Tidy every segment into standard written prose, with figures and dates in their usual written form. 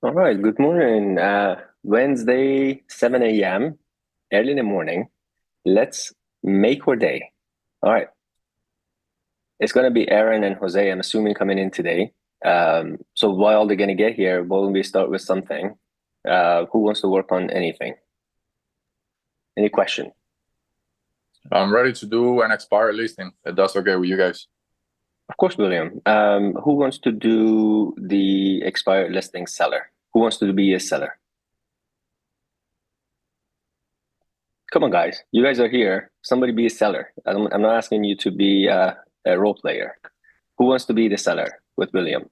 All right, good morning. Wednesday, 7 a.m., early in the morning. Let's make our day. All right. It's going to be Aaron and Jose, I'm assuming, coming in today. So while they're going to get here, why don't we start with something? Who wants to work on anything? Any question? I'm ready to do an expired listing, if that's okay with you guys. Of course, William. Who wants to do the expired listing seller? Who wants to be a seller? Come on, guys. You guys are here. Somebody be a seller. I'm not asking you to be a role player. Who wants to be the seller with William?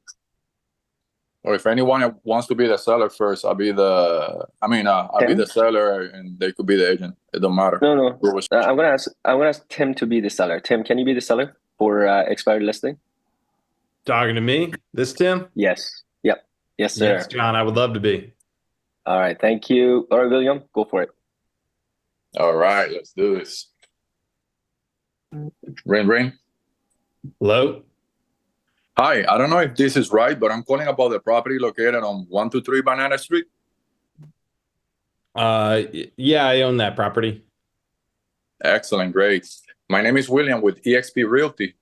Or if anyone wants to be the seller first, I'll be the Tim? seller and they could be the agent. It don't matter. No, no. Who was- I'm gonna ask Tim to be the seller. Tim, can you be the seller for expired listing? Talking to me, this Tim? Yes. Yep. Yes, Yes, sir. John, I would love to be. All right. Thank you. All right, William, go for it. All right, let's do this. Ring, ring. Hello? Hi, I don't know if this is right, but I'm calling about the property located on 123 Banana Street. Yeah, I own that property. Excellent, great. My name is William with eXp Realty,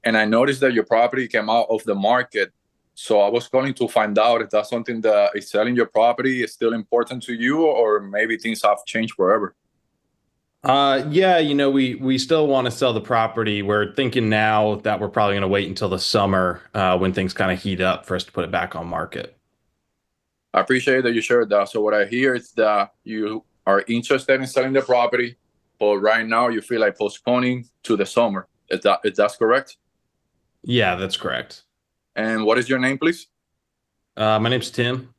and I noticed that your property came out of the market. So I was calling to find out if that's something that is selling your property is still important to you, or maybe things have changed forever. Yeah, we still want to sell the property. We're thinking now that we're probably going to wait until the summer, when things kind of heat up for us to put it back on market. I appreciate that you shared that. So what I hear is that you are interested in selling the property, but right now you feel like postponing to the summer. Is that's correct? Yeah, that's correct. And what is your name, please? My name's Tim.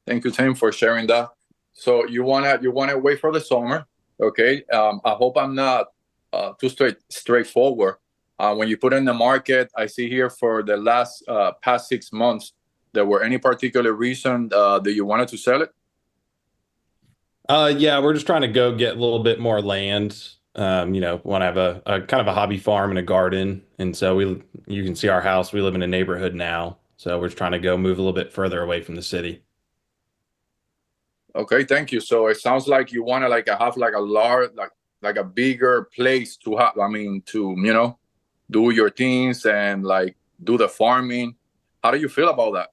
Thank you, Tim, for sharing that. So you wanna wait for the summer, okay? I hope I'm not too straightforward. When you put in the market, I see here for the last past 6 months, there were any particular reason that you wanted to sell it? Yeah, we're just trying to go get a little bit more land. Want to have a kind of a hobby farm and a garden. And so you can see our house. We live in a neighborhood now. So we're just trying to go move a little bit further away from the city. Okay, thank you. So it sounds like you want to have like a large, like a bigger place to have. I mean, to do your things and like do the farming. How do you feel about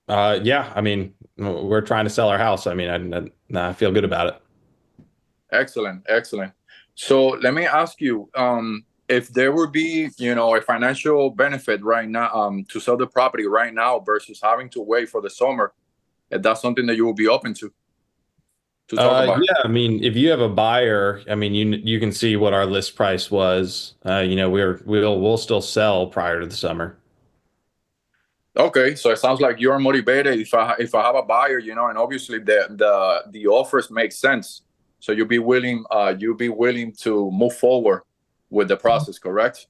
that? Yeah, I mean, we're trying to sell our house. I mean, I feel good about it. Excellent, excellent. So let me ask you, if there would be, a financial benefit right now, to sell the property right now versus having to wait for the summer, if that's something that you will be open to talk about. Yeah, I mean, if you have a buyer, I mean, you can see what our list price was. We'll still sell prior to the summer. Okay, so it sounds like you're motivated. If I have a buyer, and obviously the offers make sense, so you'll be willing to move forward with the process, correct?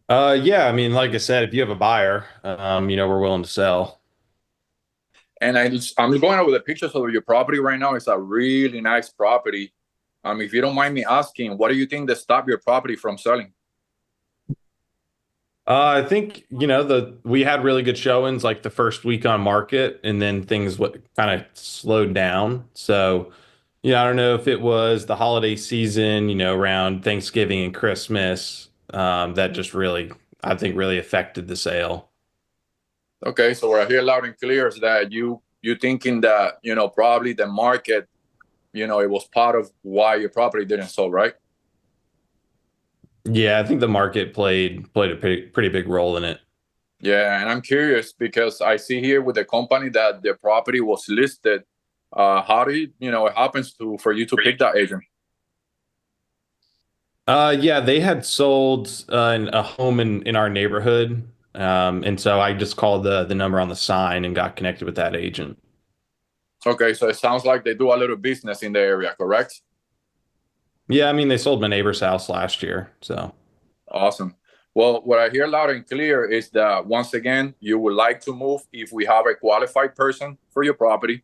Yeah, I mean, like I said, if you have a buyer, we're willing to sell. And I'm going over the pictures of your property right now. It's a really nice property. If you don't mind me asking, what do you think that stopped your property from selling? I think, we had really good showings like the first week on market, and then things what kind of slowed down. So, I don't know if it was the holiday season, around Thanksgiving and Christmas, that just really, I think, really affected the sale. Okay, so what I hear loud and clear is that you thinking that probably the market, it was part of why your property didn't sell, right? Yeah, I think the market played a pretty big role in it. Yeah, and I'm curious because I see here with the company that the property was listed. How do it happens for you to pick that agent? Yeah, they had sold a home in our neighborhood, and so I just called the number on the sign and got connected with that agent. Okay, so it sounds like they do a little business in the area, correct? Yeah, I mean they sold my neighbor's house last year, so. Awesome. Well, what I hear loud and clear is that once again, you would like to move if we have a qualified person for your property,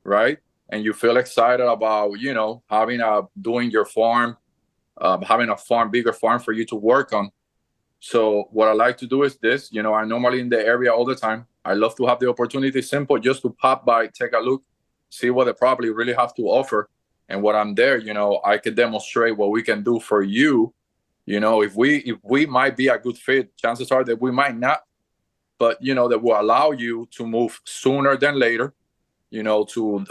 right? And you feel excited about, having doing your farm, having a farm, bigger farm for you to work on. So what I like to do is this, I'm normally in the area all the time. I love to have the opportunity, simple, just to pop by, take a look, see what the property really have to offer. And when I'm there, I can demonstrate what we can do for you. If we might be a good fit, chances are that we might not, but that will allow you to move sooner than later, to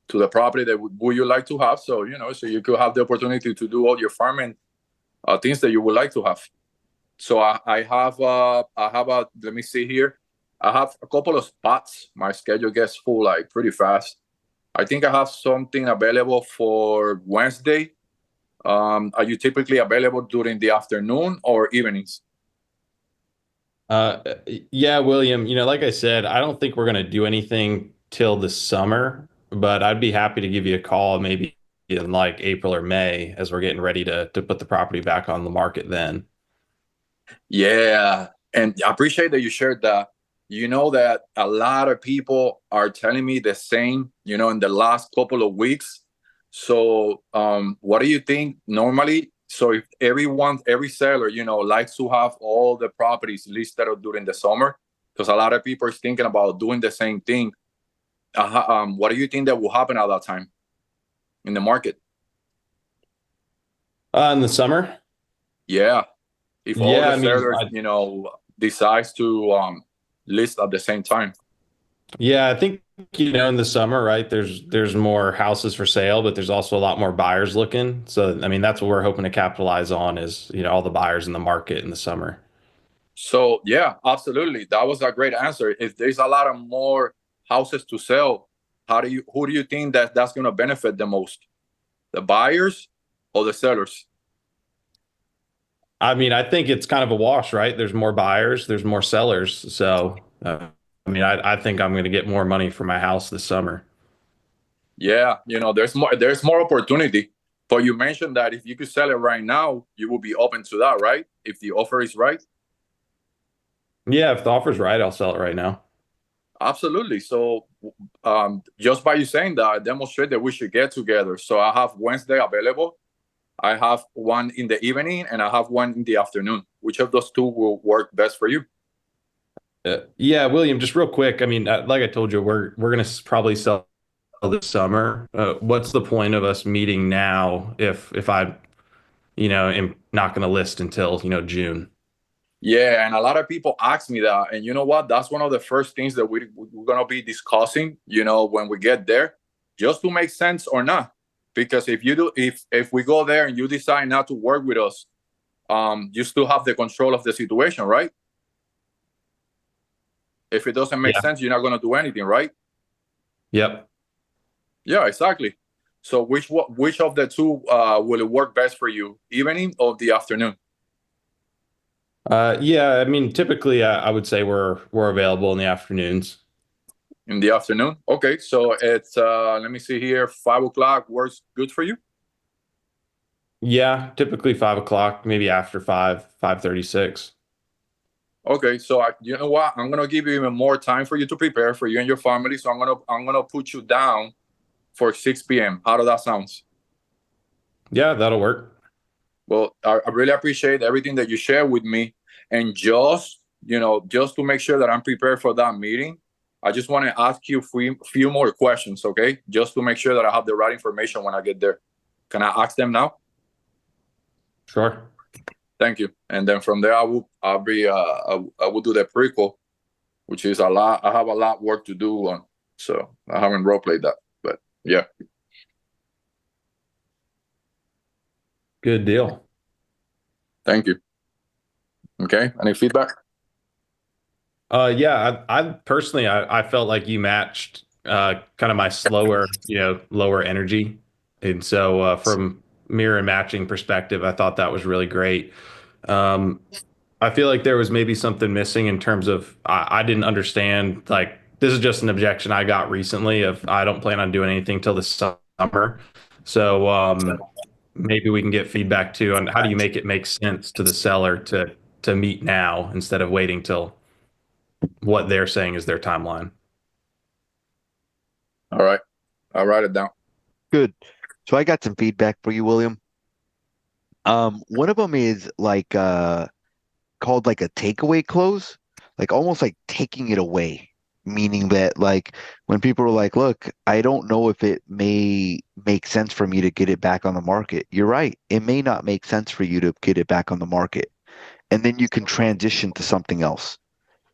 the property that would you like to have. So so you could have the opportunity to do all your farming things that you would like to have. So I have let me see here. I have a couple of spots. My schedule gets full like pretty fast. I think I have something available for Wednesday. Are you typically available during the afternoon or evenings? Yeah, William, like I said, I don't think we're going to do anything till the summer, but I'd be happy to give you a call maybe in like April or May as we're getting ready to put the property back on the market then. Yeah, and I appreciate that you shared that. That a lot of people are telling me the same, in the last couple of weeks. So, what do you think normally? So, if every seller, likes to have all the properties listed during the summer, because a lot of people are thinking about doing the same thing. What do you think that will happen at that time in the market? In the summer? Yeah, if all Yeah, the I mean, sellers, decides to list at the same time. yeah, I think, in the summer, right? There's more houses for sale, but there's also a lot more buyers looking. So, I mean, that's what we're hoping to capitalize on is, all the buyers in the market in the summer. So yeah, absolutely. That was a great answer. If there's a lot of more houses to sell, who do you think that's going to benefit the most? The buyers or the sellers? I mean, I think it's kind of a wash, right? There's more buyers, there's more sellers. So, I mean, I think I'm going to get more money for my house this summer. Yeah, there's more opportunity. But you mentioned that if you could sell it right now, you will be open to that, right? If the offer is right. Yeah, if the offer's right, I'll sell it right now. Absolutely. So, just by you saying that, I demonstrate that we should get together. So I have Wednesday available. I have one in the evening and I have one in the afternoon. Which of those two will work best for you? Yeah, William, just real quick. I mean, like I told you, we're going to probably sell this summer. What's the point of us meeting now if I, am not going to list until, June? Yeah, and a lot of people ask me that, and you know what? That's one of the first things that we're gonna be discussing. When we get there, just to make sense or not. Because if we go there and you decide not to work with us, you still have the control of the situation, right? If it doesn't make Yeah. sense, you're not gonna do anything, right? Yep. Yeah, exactly. So which of the two will it work best for you, evening or the afternoon? Yeah, I mean, typically, I would say we're available in the afternoons. In the afternoon. Okay, so it's let me see here, 5 o'clock works good for you. Yeah, typically 5 o'clock, maybe after 5:36. Okay, so you know what? I'm gonna give you even more time for you to prepare for you and your family. So I'm gonna put you down for 6 p.m. How does that sound? Yeah, that'll work. Well, I really appreciate everything that you share with me, and just to make sure that I'm prepared for that meeting, I just want to ask you a few more questions, okay? Just to make sure that I have the right information when I get there. Can I ask them now? Sure. Thank you. And then from there, I will do the prequel, which is a lot. I have a lot work to do on, so I haven't role played that. But yeah, Good deal. thank you. Okay, any feedback? Yeah, I personally, I felt like you matched kind of my slower, lower energy. And so from mirror and matching perspective, I thought that was really great. Um, I feel like there was maybe something missing in terms of I didn't understand, like, this is just an objection I got recently of I don't plan on doing anything till the summer. So maybe we can get feedback too on how do you make it make sense to the seller to meet now instead of waiting till what they're saying is their timeline. All right, I'll write it down. Good. So I got some feedback for you, William. One of them is like called like a takeaway close, like almost like taking it away, meaning that like when people are like, look, I don't know if it may make sense for me to get it back on the market. You're right. It may not make sense for you to get it back on the market. And then you can transition to something else.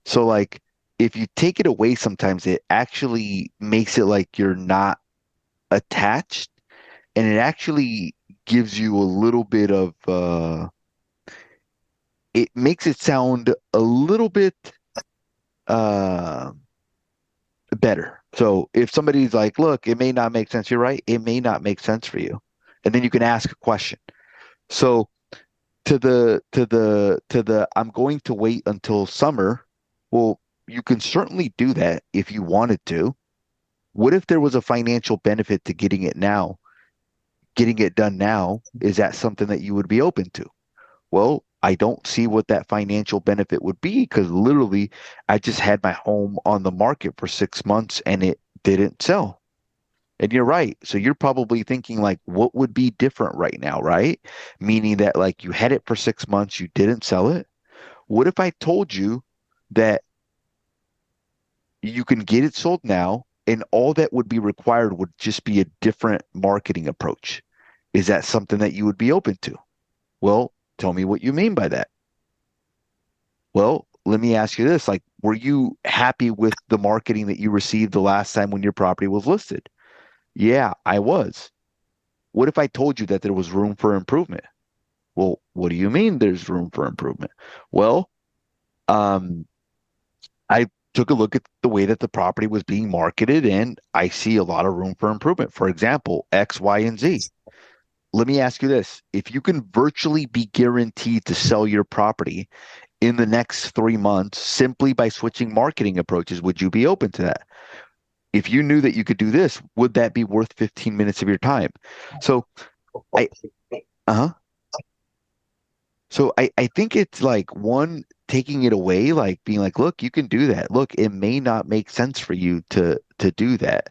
So like if you take it away, sometimes it actually makes it like you're not attached, and it actually gives you a little bit of it makes it sound a little bit uh better. So if somebody's like, look, it may not make sense, you're right, it may not make sense for you. And then you can ask a question. So to the I'm going to wait until summer, well, you can certainly do that if you wanted to. What if there was a financial benefit to getting it now? Getting it done now, is that something that you would be open to? Well, I don't see what that financial benefit would be because literally I just had my home on the market for 6 months and it didn't sell. And you're right. So you're probably thinking like, what would be different right now, right? Meaning that like you had it for 6 months, you didn't sell it. What if I told you that you can get it sold now and all that would be required would just be a different marketing approach? Is that something that you would be open to? Well, tell me what you mean by that. Well, let me ask you this, like, were you happy with the marketing that you received the last time when your property was listed? Yeah, I was. What if I told you that there was room for improvement? Well, what do you mean there's room for improvement? Well, um, I took a look at the way that the property was being marketed and I see a lot of room for improvement. For example, X, Y, and Z. Let me ask you this. If you can virtually be guaranteed to sell your property in the next 3 months simply by switching marketing approaches, would you be open to that? If you knew that you could do this, would that be worth 15 minutes of your time? So I, uh-huh. So I think it's like one, taking it away, like being like, look, you can do that. Look, it may not make sense for you to do that.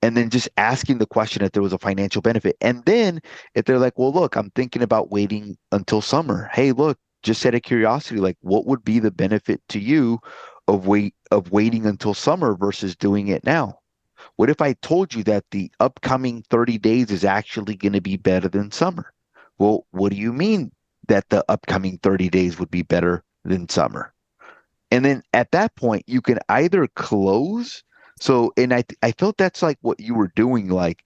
And then just asking the question if there was a financial benefit. And then if they're like, well, look, I'm thinking about waiting until summer. Hey, look, just out of curiosity, like what would be the benefit to you of waiting until summer versus doing it now? What if I told you that the upcoming 30 days is actually going to be better than summer? Well, what do you mean that the upcoming 30 days would be better than summer? And then at that point, you can either close. So, and I felt that's like what you were doing. Like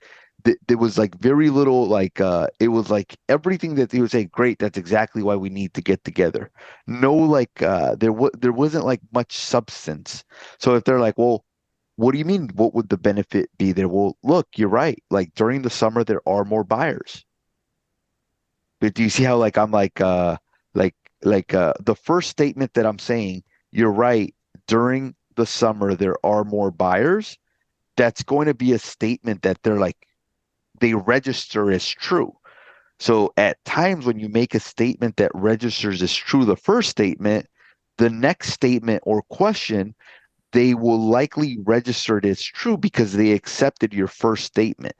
there was like very little, like it was like everything that they would say, great, that's exactly why we need to get together. No, like there wasn't like much substance. So if they're like, well, what do you mean? What would the benefit be there? Well, look, you're right. Like during the summer, there are more buyers. But do you see how like I'm like the first statement that I'm saying, you're right, during the summer there are more buyers. That's going to be a statement that they're like they register as true. So at times when you make a statement that registers as true, the first statement, the next statement or question, they will likely register it as true because they accepted your first statement.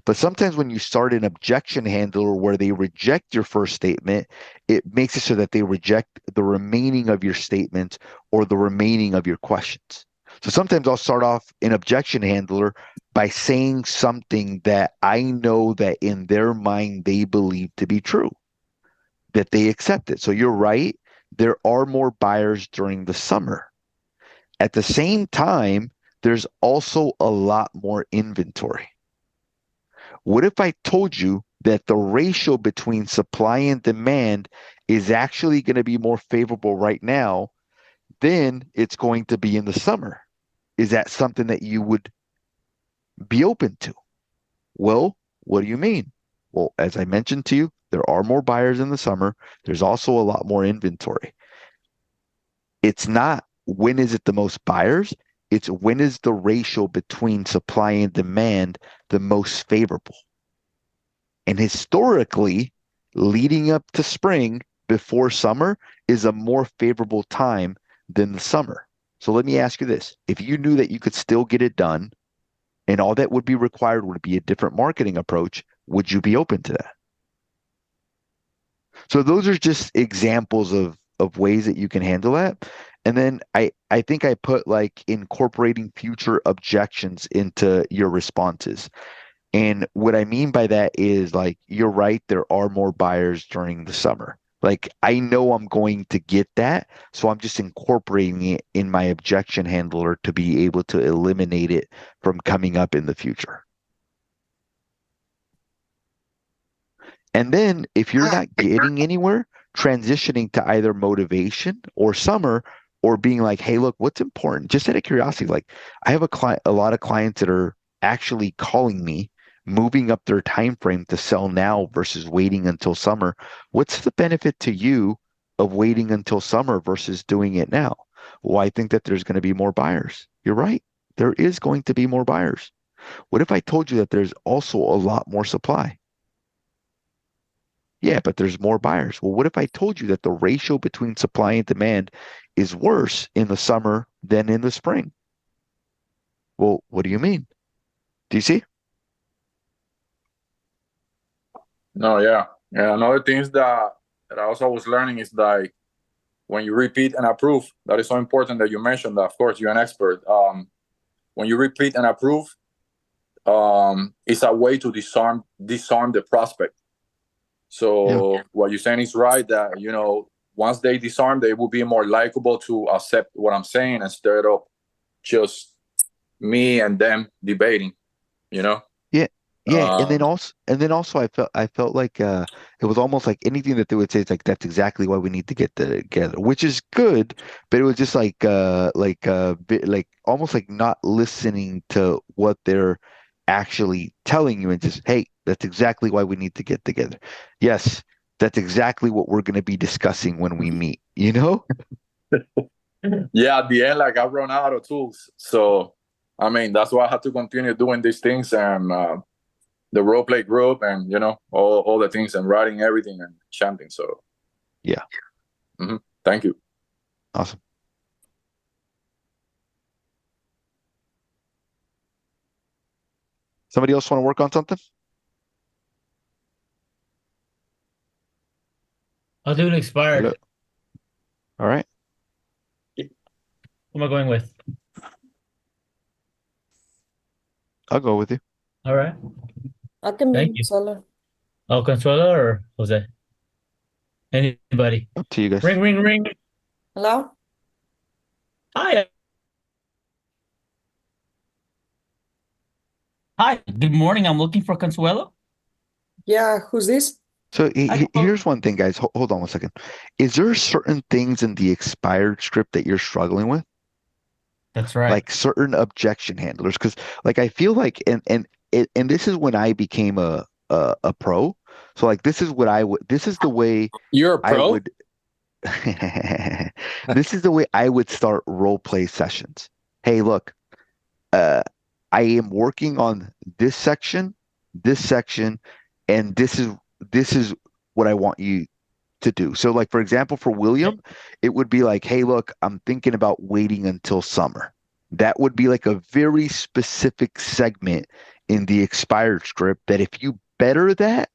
But sometimes when you start an objection handler where they reject your first statement, it makes it so that they reject the remaining of your statements or the remaining of your questions. So sometimes I'll start off an objection handler by saying something that I know that in their mind they believe to be true, that they accept it. So you're right. There are more buyers during the summer. At the same time, there's also a lot more inventory. What if I told you that the ratio between supply and demand is actually going to be more favorable right now than it's going to be in the summer? Is that something that you would be open to? Well, what do you mean? Well, as I mentioned to you, there are more buyers in the summer. There's also a lot more inventory. It's not when is it the most buyers, it's when is the ratio between supply and demand the most favorable. And historically, leading up to spring before summer is a more favorable time than the summer. So let me ask you this. If you knew that you could still get it done and all that would be required would be a different marketing approach, would you be open to that? So those are just examples of of ways that you can handle that. And then I think I put like incorporating future objections into your responses. And what I mean by that is like, you're right, there are more buyers during the summer. Like, I know I'm going to get that, so I'm just incorporating it in my objection handler to be able to eliminate it from coming up in the future. And then if you're not getting anywhere, transitioning to either motivation or summer, or being like, hey, look, what's important? Just out of curiosity, like I have a lot of clients that are actually calling me, moving up their time frame to sell now versus waiting until summer. What's the benefit to you of waiting until summer versus doing it now? Well, I think that there's going to be more buyers. You're right. There is going to be more buyers. What if I told you that there's also a lot more supply? Yeah, but there's more buyers. Well, what if I told you that the ratio between supply and demand is worse in the summer than in the spring? Well, what do you mean? Do you see? No, yeah. Yeah. Another things that I also was learning is like when you repeat and approve, that is so important that you mentioned that. Of course, you're an expert. When you repeat and approve, it's a way to disarm the prospect. So Yeah. what you're saying is right, that, you know, once they disarm, they will be more likable to accept what I'm saying instead of just me and them debating, you know? Yeah. Yeah. And then Um, also I felt like it was almost like anything that they would say is like, that's exactly why we need to get together, which is good, but it was just like almost like not listening to what they're actually telling you, and just, hey, that's exactly why we need to get together. Yes, that's exactly what we're going to be discussing when we meet, you know? yeah, at the end, like I run out of tools. So, I mean, that's why I had to continue doing these things, and the role play group, and, you know, all the things, and writing everything and chanting. So, Yeah. Thank you. Awesome. Somebody else want to work on something? I'll do an expired. Hello? All right. Who am I going with? I'll go with you. All right. I can Thank be you. solo. Oh, Consuelo or Jose? Anybody? Up to you guys. Ring, ring, ring. Hello? Hi. Hi. Good morning. I'm looking for Consuelo. Yeah, who's this? So Hi. here's one thing, guys. Hold on one second. Is there certain things in the expired script that you're struggling with? That's right. Like certain objection handlers? Because like I feel like, and this is when I became a pro. So like this is what I would. This is the way You're a I pro? would. This is the way I would start role play sessions. Hey, look, I am working on this section, and this is what I want you to do. So like, for example, for William, it would be like, hey, look, I'm thinking about waiting until summer. That would be like a very specific segment in the expired script that if you better that,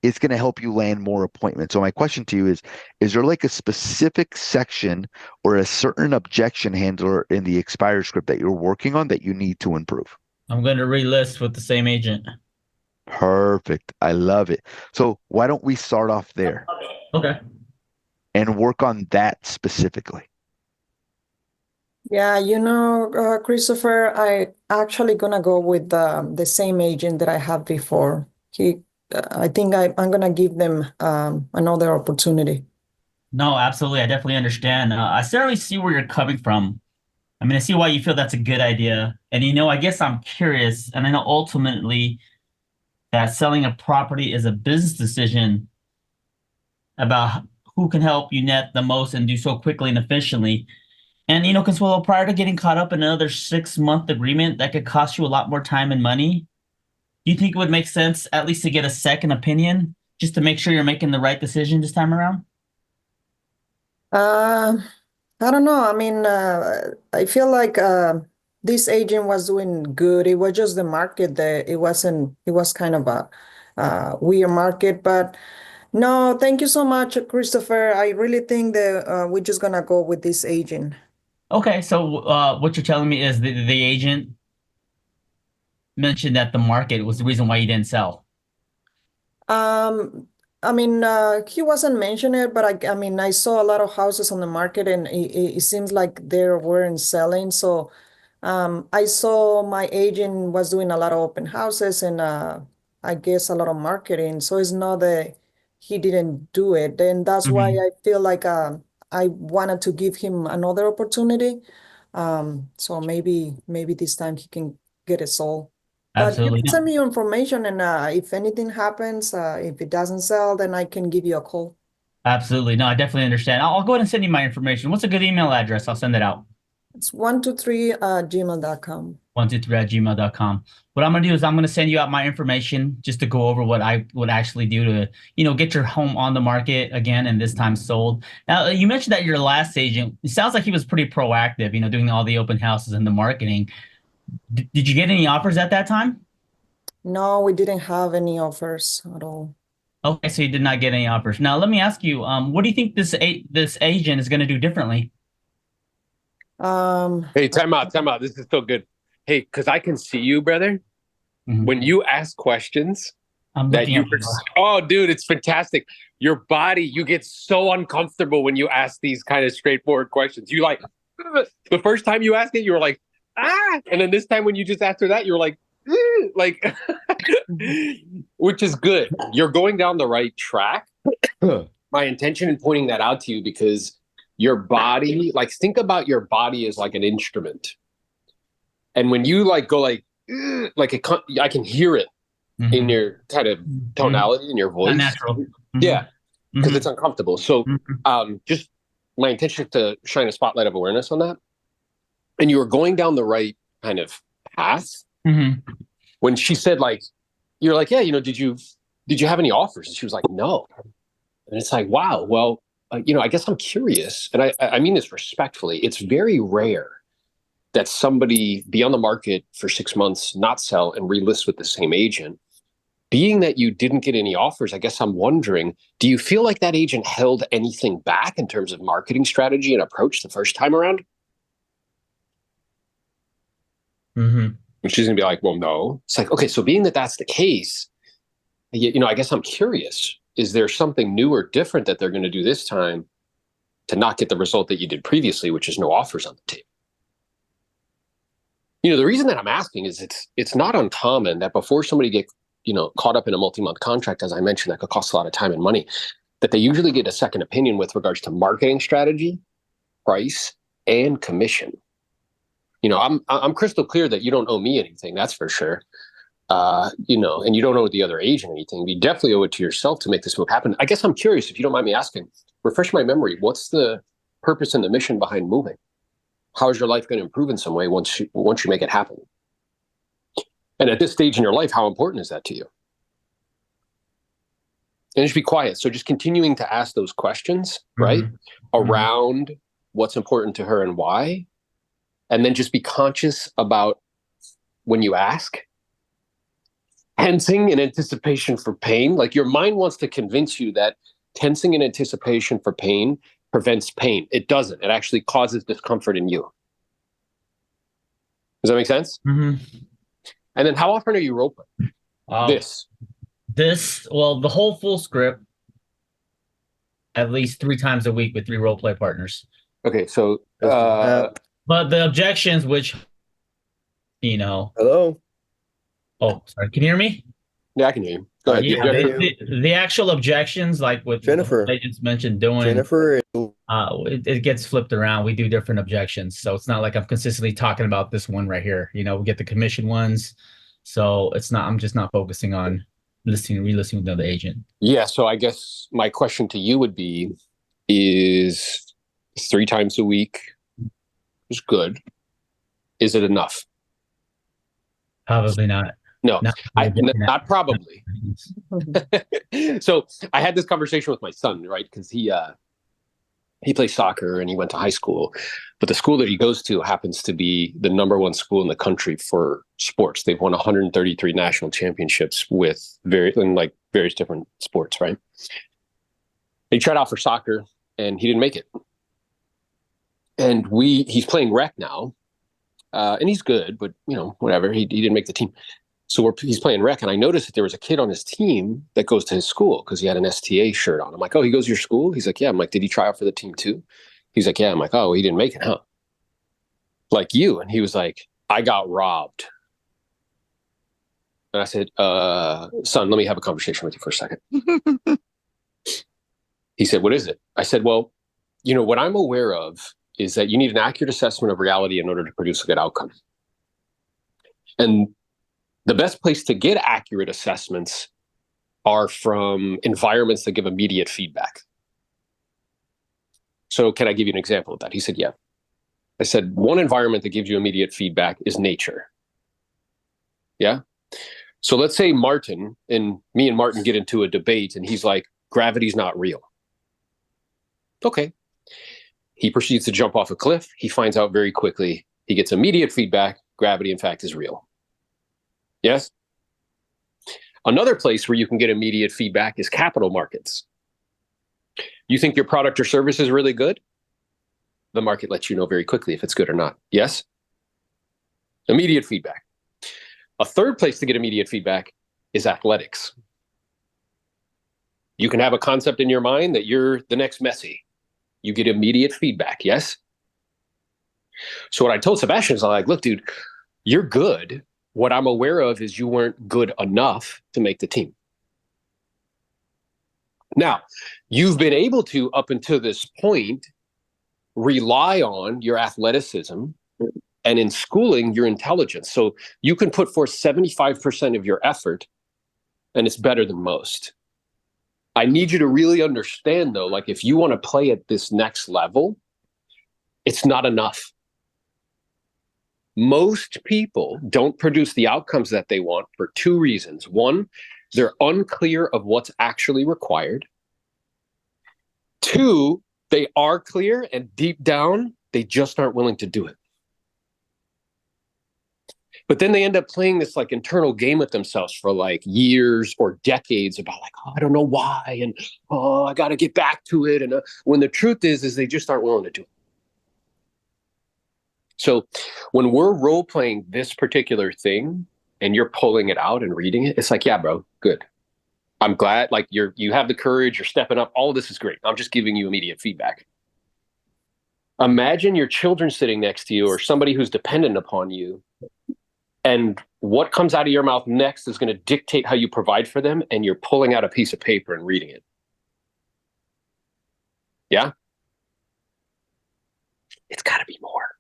it's going to help you land more appointments. So my question to you is there like a specific section or a certain objection handler in the expired script that you're working on that you need to improve? I'm going to relist with the same agent. Perfect. I love it. So why don't we start off there Okay. and work on that specifically? Yeah, Christopher, I actually gonna go with the same agent that I had before. I think I'm gonna give them another opportunity. No, absolutely. I definitely understand. I certainly see where you're coming from. I mean, I see why you feel that's a good idea. And, I guess I'm curious, and I know ultimately that selling a property is a business decision about who can help you net the most and do so quickly and efficiently. And, Consuelo, prior to getting caught up in another 6-month agreement that could cost you a lot more time and money, do you think it would make sense at least to get a second opinion just to make sure you're making the right decision this time around? I don't know. I mean, I feel like this agent was doing good. It was just the market that it was kind of a weird market, but No, thank you so much, Christopher. I really think that we're just gonna go with this agent. Okay, so what you're telling me is the agent mentioned that the market was the reason why you didn't sell. Um, I mean, he wasn't mentioning it, but I mean, I saw a lot of houses on the market, and it seems like they weren't selling. So, I saw my agent was doing a lot of open houses and I guess a lot of marketing. So it's not that he didn't do it, and that's why Mhm. I feel like I wanted to give him another opportunity. So maybe this time he can get it sold. But you Absolutely. can send me your information, and if anything happens, if it doesn't sell, then I can give you a call. Absolutely. No, I definitely understand. I'll go ahead and send you my information. What's a good email address? I'll send it out. It's 123 gmail.com. 123@gmail.com. What I'm gonna do is I'm gonna send you out my information just to go over what I would actually do to, get your home on the market again and this time sold. Now, you mentioned that your last agent, it sounds like he was pretty proactive, doing all the open houses and the marketing. Did you get any offers at that time? No, we didn't have any offers at all. Okay, so you did not get any offers. Now, let me ask you, what do you think this agent is going to do differently? Hey, time out. This is so good. Hey, because I can see you, brother. Mhm. When you ask questions I'm that looking you, at you. oh, dude, it's fantastic. Your body, you get so uncomfortable when you ask these kind of straightforward questions. You like, the first time you ask it, you were like, ah. And then this time when you just after that, you're like, like, which is good. You're going down the right track. My intention in pointing that out to you because your body, like, think about your body as like an instrument. And when you like go like I can hear it in your kind of tonality in your voice. Unnatural. Yeah, because Mhm. it's uncomfortable. So just my intention to shine a spotlight of awareness on that. And you were going down the right kind of path. Mhm. When she said, like, you're like, yeah, did you have any offers? And she was like, no. And it's like, wow, well, I guess I'm curious. And I mean this respectfully. It's very rare that somebody be on the market for 6 months, not sell, and relist with the same agent. Being that you didn't get any offers, I guess I'm wondering, do you feel like that agent held anything back in terms of marketing strategy and approach the first time around? Mhm. And she's going to be like, well, no. It's like, okay, so being that that's the case, I guess I'm curious. Is there something new or different that they're going to do this time to not get the result that you did previously, which is no offers on the table? The reason that I'm asking is it's not uncommon that before somebody get, caught up in a multi-month contract, as I mentioned, that could cost a lot of time and money, that they usually get a second opinion with regards to marketing strategy, price, and commission. I'm crystal clear that you don't owe me anything, that's for sure. And you don't owe the other agent anything. You definitely owe it to yourself to make this move happen. I guess I'm curious, if you don't mind me asking, refresh my memory. What's the purpose and the mission behind moving? How is your life going to improve in some way once you make it happen? And at this stage in your life, how important is that to you? And just be quiet. So just continuing to ask those questions, right? Around what's important to her and why. And then just be conscious about when you ask, tensing in anticipation for pain. Like your mind wants to convince you that tensing in anticipation for pain prevents pain. It doesn't. It actually causes discomfort in you. Does that make sense? Mm-hmm. And then how often are you role playing? Well, the whole full script, at least 3 times a week with 3 role play partners. Okay, so but the objections, which Hello. Oh, sorry. Can you hear me? Yeah, I can hear you. Go ahead. Yeah, the actual objections, like what Jennifer agents mentioned doing, Jennifer. it gets flipped around. We do different objections, so it's not like I'm consistently talking about this one right here. We get the commission ones, so it's not. I'm just not focusing on relisting with another agent. Yeah. So I guess my question to you would be: is 3 times a week is good? Is it enough? Probably not. No, not probably. So I had this conversation with my son, right? Because he plays soccer and he went to high school, but the school that he goes to happens to be the #1 school in the country for sports. They've won 133 national championships with various different sports, right? He tried out for soccer and he didn't make it. And he's playing rec now, and he's good, but whatever. He didn't make the team. So he's playing rec, and I noticed that there was a kid on his team that goes to his school because he had an STA shirt on. I'm like, oh, he goes to your school? He's like, yeah. I'm like, did he try out for the team too? He's like, yeah. I'm like, oh, he didn't make it, huh? Like you. And he was like, I got robbed. And I said, son, let me have a conversation with you for a second. He said, what is it? I said, well, what I'm aware of is that you need an accurate assessment of reality in order to produce a good outcome. And the best place to get accurate assessments are from environments that give immediate feedback. So can I give you an example of that? He said, yeah. I said, one environment that gives you immediate feedback is nature. Yeah. So let's say Martin and Martin get into a debate and he's like, gravity's not real. Okay. He proceeds to jump off a cliff. He finds out very quickly. He gets immediate feedback. Gravity, in fact, is real. Yes? Another place where you can get immediate feedback is capital markets. You think your product or service is really good? The market lets you know very quickly if it's good or not. Yes? Immediate feedback. A third place to get immediate feedback is athletics. You can have a concept in your mind that you're the next Messi. You get immediate feedback, yes? So what I told Sebastian is like, look, dude, you're good. What I'm aware of is you weren't good enough to make the team. Now, you've been able to, up until this point, rely on your athleticism and in schooling, your intelligence. So you can put forth 75% of your effort and it's better than most. I need you to really understand, though, like if you want to play at this next level, it's not enough. Most people don't produce the outcomes that they want for two reasons. One, they're unclear of what's actually required. Two, they are clear and deep down, they just aren't willing to do it. But then they end up playing this like internal game with themselves for like years or decades about like, oh, I don't know why. And, oh, I got to get back to it. And when the truth is they just aren't willing to do it. So when we're role playing this particular thing and you're pulling it out and reading it, it's like, yeah, bro, good. I'm glad like you have the courage, you're stepping up. All of this is great. I'm just giving you immediate feedback. Imagine your children sitting next to you or somebody who's dependent upon you. And what comes out of your mouth next is going to dictate how you provide for them. And you're pulling out a piece of paper and reading it. Yeah. It's got to be more.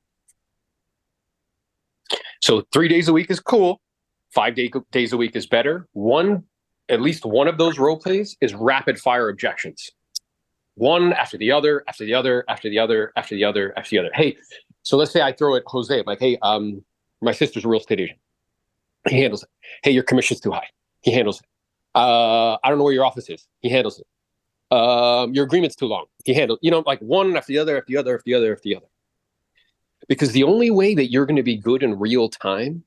So 3 days a week is cool. 5 days a week is better. At least one of those role plays is rapid fire objections. One after the other, after the other, after the other, after the other, after the other. Hey, so let's say I throw at Jose. I'm like, hey, my sister's a real estate agent. He handles it. Hey, your commission's too high. He handles it. I don't know where your office is. He handles it. Your agreement's too long. He handles, like one after the other, after the other, after the other, after the other. Because the only way that you're going to be good in real time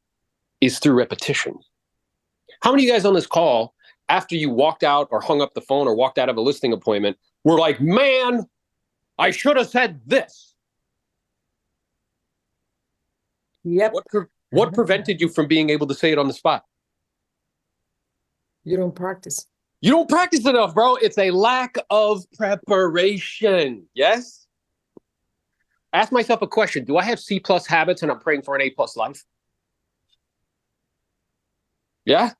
is through repetition. How many of you guys on this call, after you walked out or hung up the phone or walked out of a listing appointment, were like, man, I should have said this? Yep. What prevented you from being able to say it on the spot? You don't practice. You don't practice enough, bro. It's a lack of preparation. Yes? Ask myself a question. Do I have C+ habits and I'm praying for an A+ life? Yeah?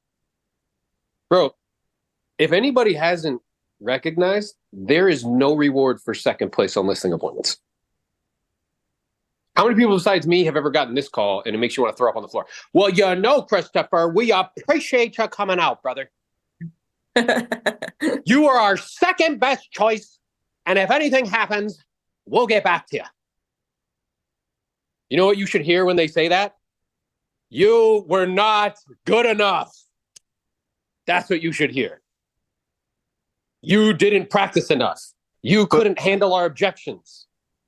Bro, if anybody hasn't recognized, there is no reward for second place on listing appointments. How many people besides me have ever gotten this call and it makes you want to throw up on the floor? Well, Christopher, we appreciate you coming out, brother. You are our second best choice. And if anything happens, we'll get back to you. You know what you should hear when they say that? You were not good enough. That's what you should hear. You didn't practice enough. You couldn't handle our objections.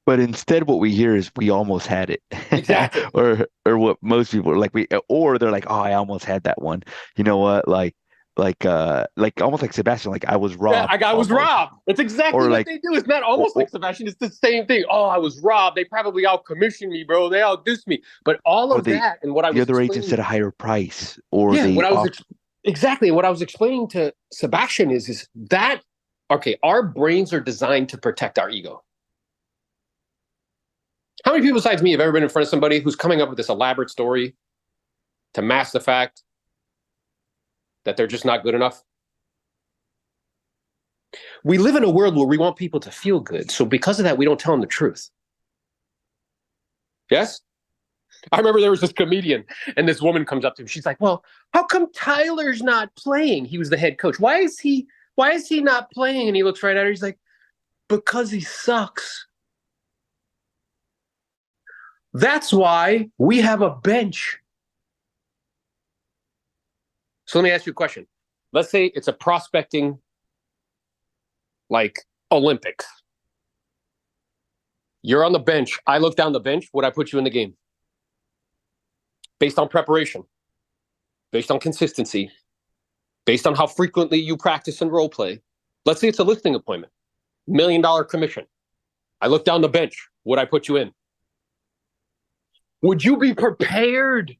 But instead, what we hear is we almost had it. Exactly. or what most people are like, or they're like, oh, I almost had that one. You know what? Like almost like Sebastian, like I was Yeah, robbed. I was almost. robbed. That's exactly Or what like- they do. It's not almost like Sebastian. It's the same thing. Oh, I was robbed. They probably out-commissioned me, bro. They outdissed me. But all Or of that and what I the was other agent explaining, said a higher price, or yeah, they what I was off- exactly what I was explaining to Sebastian is that okay? Our brains are designed to protect our ego. How many people besides me have ever been in front of somebody who's coming up with this elaborate story to mask the fact that they're just not good enough? We live in a world where we want people to feel good. So because of that, we don't tell them the truth. Yes? I remember there was this comedian and this woman comes up to him. She's like, well, how come Tyler's not playing? He was the head coach. Why is he not playing? And he looks right at her. He's like, because he sucks. That's why we have a bench. So let me ask you a question. Let's say it's a prospecting like Olympics. You're on the bench. I look down the bench. Would I put you in the game? Based on preparation, based on consistency, based on how frequently you practice and role play. Let's say it's a listing appointment, $1 million commission. I look down the bench. Would I put you in? Would you be prepared?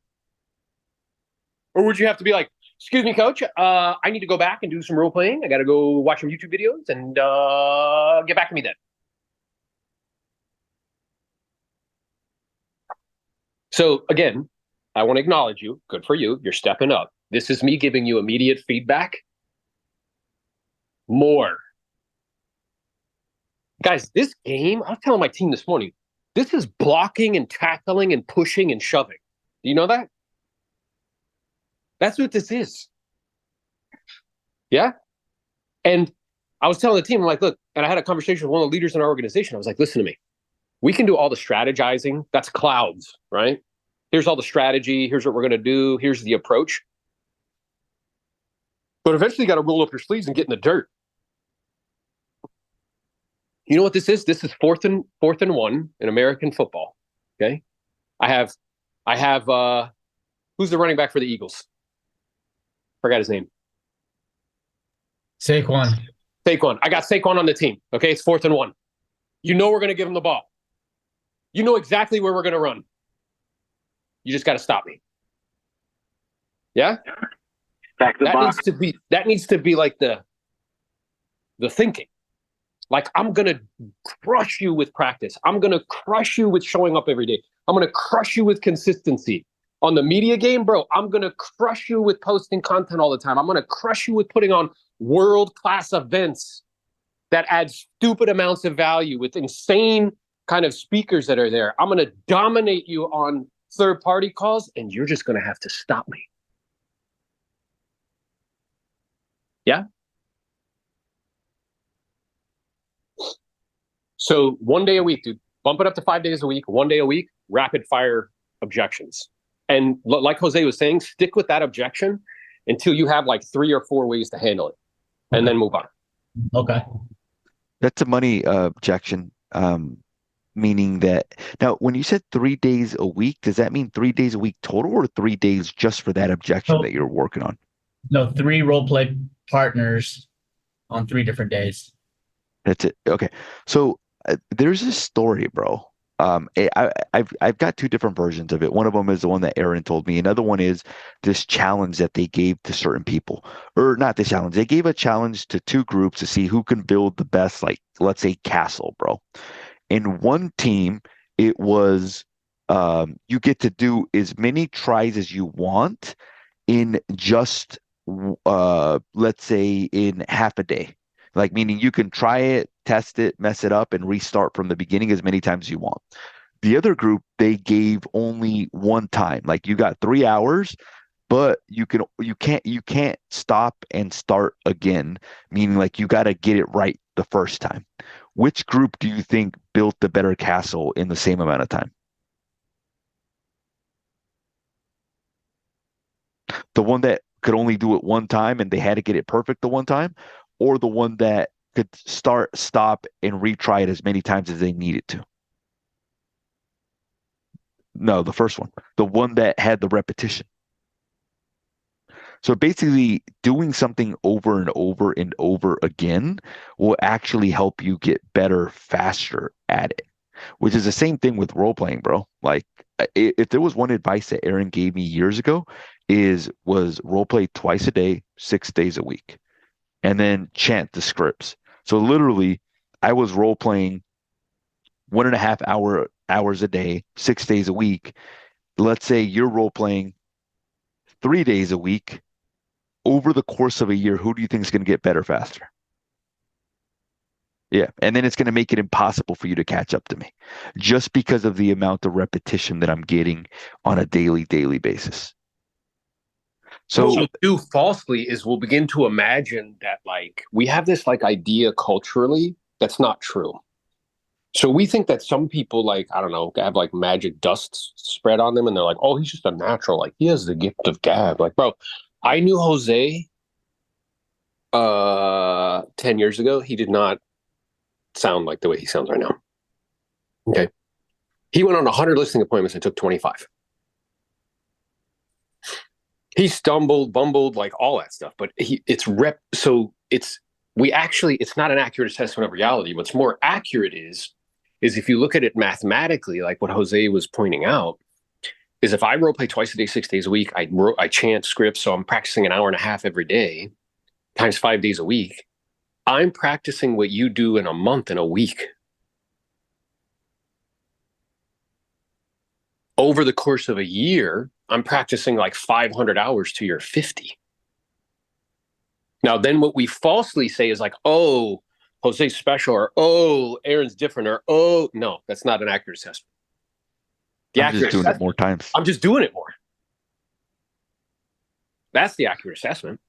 Or would you have to be like, excuse me, coach, I need to go back and do some role playing. I got to go watch some YouTube videos and get back to me then. So again, I want to acknowledge you. Good for you. You're stepping up. This is me giving you immediate feedback. More. Guys, this game, I was telling my team this morning, this is blocking and tackling and pushing and shoving. Do you know that? That's what this is. Yeah? And I was telling the team, I'm like, look, and I had a conversation with one of the leaders in our organization. I was like, listen to me. We can do all the strategizing. That's clouds, right? Here's all the strategy. Here's what we're going to do. Here's the approach. But eventually you got to roll up your sleeves and get in the dirt. You know what this is? This is fourth and 1 in American football. Okay. I have who's the running back for the Eagles? Forgot his name. Saquon. I got Saquon on the team. Okay. It's 4th and 1. You know, we're going to give him the ball. You know exactly where we're going to run. You just got to stop me. Yeah. Back to the box. That needs to be like the thinking. Like, I'm going to crush you with practice. I'm going to crush you with showing up every day. I'm going to crush you with consistency. On the media game, bro, I'm going to crush you with posting content all the time. I'm going to crush you with putting on world-class events that add stupid amounts of value with insane kind of speakers that are there. I'm going to dominate you on third-party calls, and you're just going to have to stop me. Yeah? So 1 day a week, dude. Bump it up to 5 days a week, 1 day a week, rapid fire objections. And like Jose was saying, stick with that objection until you have like 3 or 4 ways to handle it, and then move on. Okay. That's a money objection, meaning that now when you said 3 days a week, does that mean 3 days a week total, or 3 days just for that objection that you're working on? No, 3 role play partners on 3 different days. That's it. Okay. So there's this story, bro. I've got 2 different versions of it. One of them is the one that Aaron told me. Another one is this challenge that they gave to certain people, or not this challenge. They gave a challenge to 2 groups to see who can build the best, like, let's say, castle, bro. In one team, it was you get to do as many tries as you want in just let's say in half a day. Like, meaning you can try it, test it, mess it up, and restart from the beginning as many times as you want. The other group, they gave only one time. Like, you got 3 hours, but you can't stop and start again. Meaning, like, you got to get it right the first time. Which group do you think built the better castle in the same amount of time? The one that could only do it one time and they had to get it perfect the one time, or the one that could start, stop, and retry it as many times as they needed to? No, the first one. The one that had the repetition. So basically, doing something over and over and over again will actually help you get better faster at it, which is the same thing with role playing, bro. Like, if there was one advice that Aaron gave me years ago, was role play twice a day, 6 days a week, and then chant the scripts. So literally, I was role playing 1.5 hours a day, 6 days a week. Let's say you're role playing 3 days a week. Over the course of a year, who do you think is going to get better faster? Yeah. And then it's going to make it impossible for you to catch up to me just because of the amount of repetition that I'm getting on a daily basis. So what So we'll do falsely is we'll begin to imagine that like we have this like idea culturally that's not true. So we think that some people like, I don't know, have like magic dust spread on them and they're like, oh, he's just a natural. Like he has the gift of gab. Like, bro, I knew Jose 10 years ago. He did not sound like the way he sounds right now. Okay. He went on 100 listing appointments and took 25. He stumbled, bumbled, like all that stuff, but it's not an accurate assessment of reality. What's more accurate is if you look at it mathematically, like what Jose was pointing out, is if I role play twice a day, 6 days a week, I chant scripts, so I'm practicing an hour and a half every day, times 5 days a week. I'm practicing what you do in a month, in a week. Over the course of a year, I'm practicing like 500 hours to your 50. Now, then what we falsely say is like, oh, Jose's special, or oh, Aaron's different, or oh, no, that's not an accurate assessment. I'm just doing it more times. I'm just doing it more. That's the accurate assessment.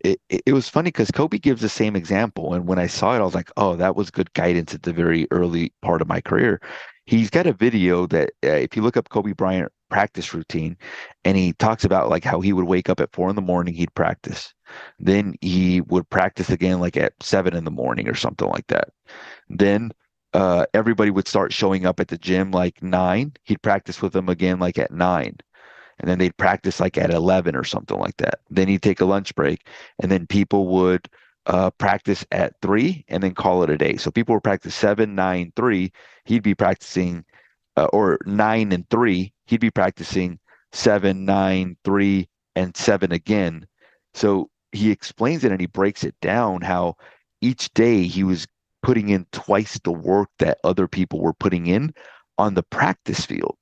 It was funny because Kobe gives the same example. And when I saw it, I was like, oh, that was good guidance at the very early part of my career. He's got a video that if you look up Kobe Bryant practice routine, and he talks about like how he would wake up at 4 a.m, he'd practice. Then he would practice again like at 7 a.m. or something like that. Then everybody would start showing up at the gym like 9. He'd practice with them again like at 9. And then they'd practice like at 11 or something like that. Then he'd take a lunch break, and then people would practice at 3 and then call it a day. So people would practice 7, 9, 3. He'd be practicing, or 9 and 3. He'd be practicing 7, 9, 3, and 7 again. So he explains it and he breaks it down how each day he was putting in twice the work that other people were putting in on the practice field.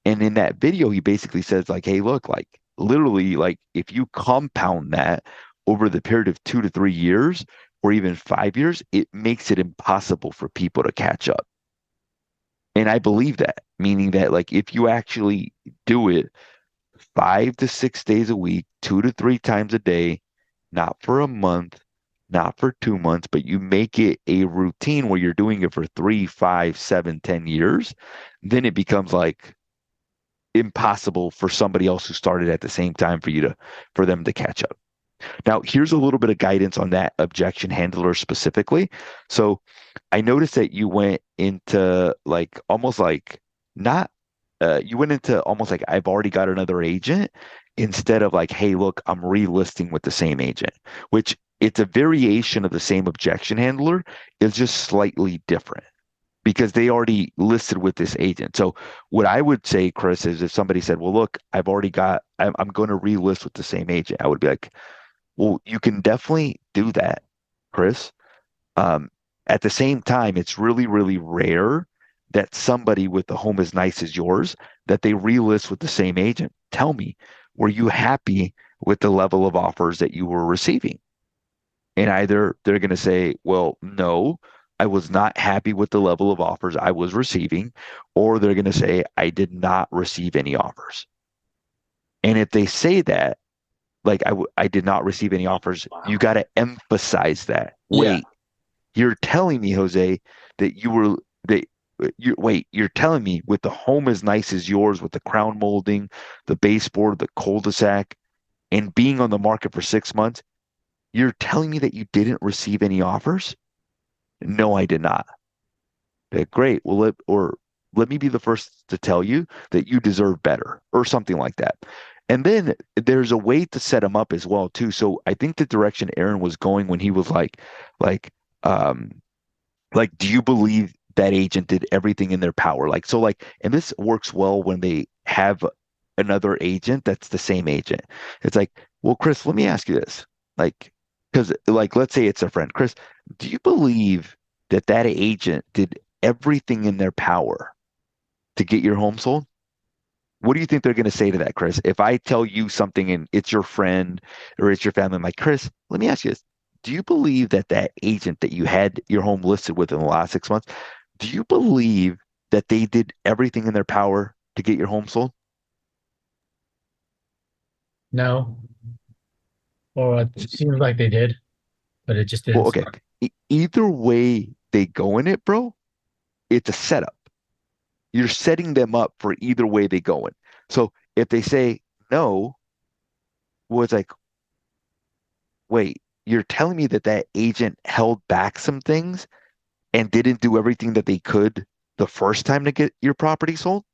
And in that video, he basically says like, hey, look, like literally, like if you compound that over the period of 2 to 3 years or even 5 years, it makes it impossible for people to catch up. And I believe that, meaning that like if you actually do it 5 to 6 days a week, 2 to 3 times a day, not for a month, not for 2 months, but you make it a routine where you're doing it for 3, 5, 7, 10 years, then it becomes like impossible for somebody else who started at the same time for them to catch up. Now, here's a little bit of guidance on that objection handler specifically. So I noticed that you went into like almost like not you went into almost like I've already got another agent instead of like, hey, look, I'm relisting with the same agent, which it's a variation of the same objection handler. It's just slightly different, because they already listed with this agent. So what I would say, Chris, is if somebody said, well, look, I'm going to relist with the same agent, I would be like, well, you can definitely do that, Chris. At the same time, it's really, really rare that somebody with the home as nice as yours, that they relist with the same agent. Tell me, were you happy with the level of offers that you were receiving? And either they're going to say, well, no, I was not happy with the level of offers I was receiving, or they're going to say, I did not receive any offers. And if they say that, like I did not receive any offers, you got to emphasize that. Wait, you're telling me, Jose, you're telling me with the home as nice as yours, with the crown molding, the baseboard, the cul-de-sac, and being on the market for 6 months, you're telling me that you didn't receive any offers? No, I did not. Okay, great. Well, let me be the first to tell you that you deserve better, or something like that. And then there's a way to set them up as well too. So I think the direction Aaron was going when he was like, um, do you believe that agent did everything in their power? Like, so like, and this works well when they have another agent that's the same agent. It's like, well, Chris, let me ask you this. Like, because like, let's say it's a friend. Chris, do you believe that that agent did everything in their power to get your home sold? What do you think they're going to say to that, Chris? If I tell you something and it's your friend or it's your family, I'm like, Chris, let me ask you this. Do you believe that that agent that you had your home listed with in the last 6 months, do you believe that they did everything in their power to get your home sold? No, or it seems like they did, but it just Well, didn't okay. start. Either way they go in it, bro, it's a setup. You're setting them up for either way they go in. So if they say no, well, it's like, wait, you're telling me that that agent held back some things and didn't do everything that they could the first time to get your property sold?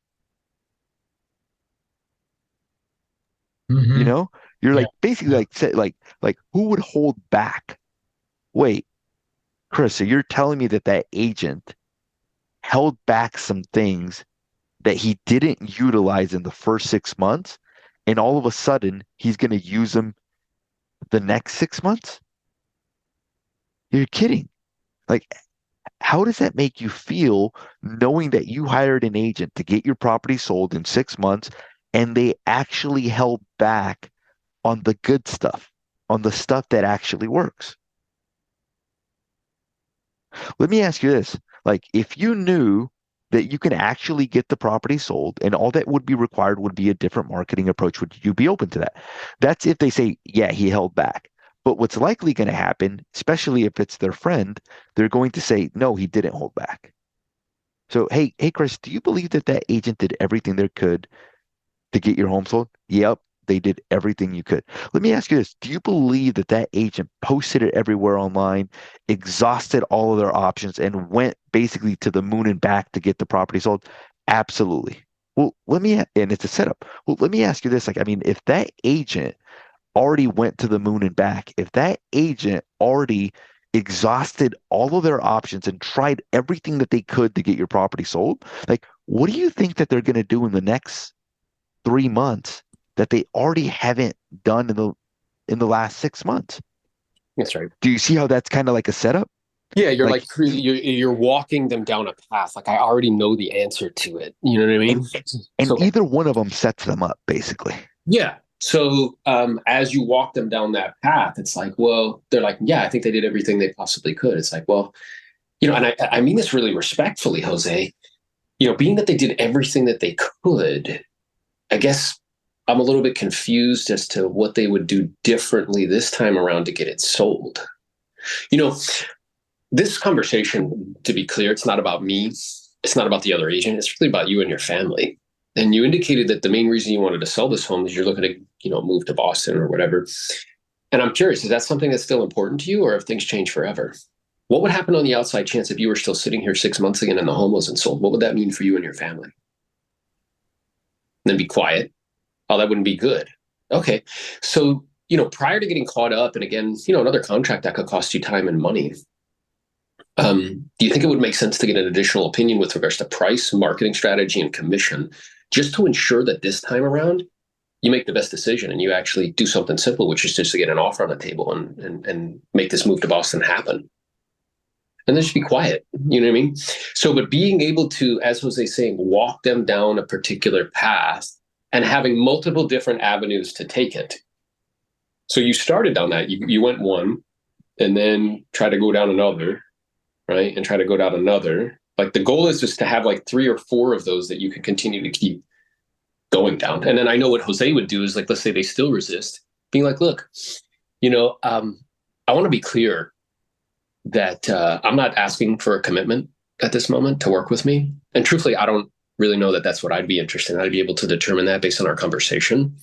You Mm-hmm. know, you're Yeah. like basically like say like who would hold back? Wait, Chris, so you're telling me that that agent held back some things that he didn't utilize in the first 6 months, and all of a sudden he's going to use them the next 6 months? You're kidding. Like, how does that make you feel knowing that you hired an agent to get your property sold in 6 months and they actually held back on the good stuff, on the stuff that actually works? Let me ask you this. Like, if you knew that you can actually get the property sold and all that would be required would be a different marketing approach, would you be open to that? That's if they say, yeah, he held back. But what's likely going to happen, especially if it's their friend, they're going to say, no, he didn't hold back. So, hey, Chris, do you believe that that agent did everything they could to get your home sold? Yep, they did everything you could. Let me ask you this. Do you believe that that agent posted it everywhere online, exhausted all of their options, and went basically to the moon and back to get the property sold? Absolutely. Well, and it's a setup. Well, let me ask you this. Like, I mean, if that agent already went to the moon and back, if that agent already exhausted all of their options and tried everything that they could to get your property sold, like, what do you think that they're going to do in the next 3 months that they already haven't done in the last 6 months? That's right. Do you see how that's kind of like a setup? Yeah, you're Like, you're walking them down a path. Like I already know the answer to it. You know what I mean? and So either one of them sets them up basically. yeah. So as you walk them down that path, it's like, well, they're like, yeah, I think they did everything they possibly could. It's like, well, you know, and I mean this really respectfully, Jose. You know, being that they did everything that they could, I guess I'm a little bit confused as to what they would do differently this time around to get it sold. You know, this conversation, to be clear, it's not about me. It's not about the other agent. It's really about you and your family. And you indicated that the main reason you wanted to sell this home is you're looking to, you know, move to Boston or whatever. And I'm curious, is that something that's still important to you, or have things changed forever? What would happen on the outside chance if you were still sitting here 6 months again and the home wasn't sold? What would that mean for you and your family? And then be quiet. Oh, that wouldn't be good. Okay. So, you know, prior to getting caught up, and again, you know, another contract that could cost you time and money, do you think it would make sense to get an additional opinion with regards to price, marketing strategy, and commission, just to ensure that this time around you make the best decision and you actually do something simple, which is just to get an offer on the table and make this move to Boston happen? And then just be quiet. You know what I mean? So, but being able to, as Jose's saying, walk them down a particular path and having multiple different avenues to take it. So you started down that, you went one and then try to go down another, right? And try to go down another. Like the goal is just to have like 3 or 4 of those that you can continue to keep going down. And then I know what Jose would do is like, let's say they still resist, being like, look, you know, I want to be clear that I'm not asking for a commitment at this moment to work with me. And truthfully, I don't really know that that's what I'd be interested in. I'd be able to determine that based on our conversation.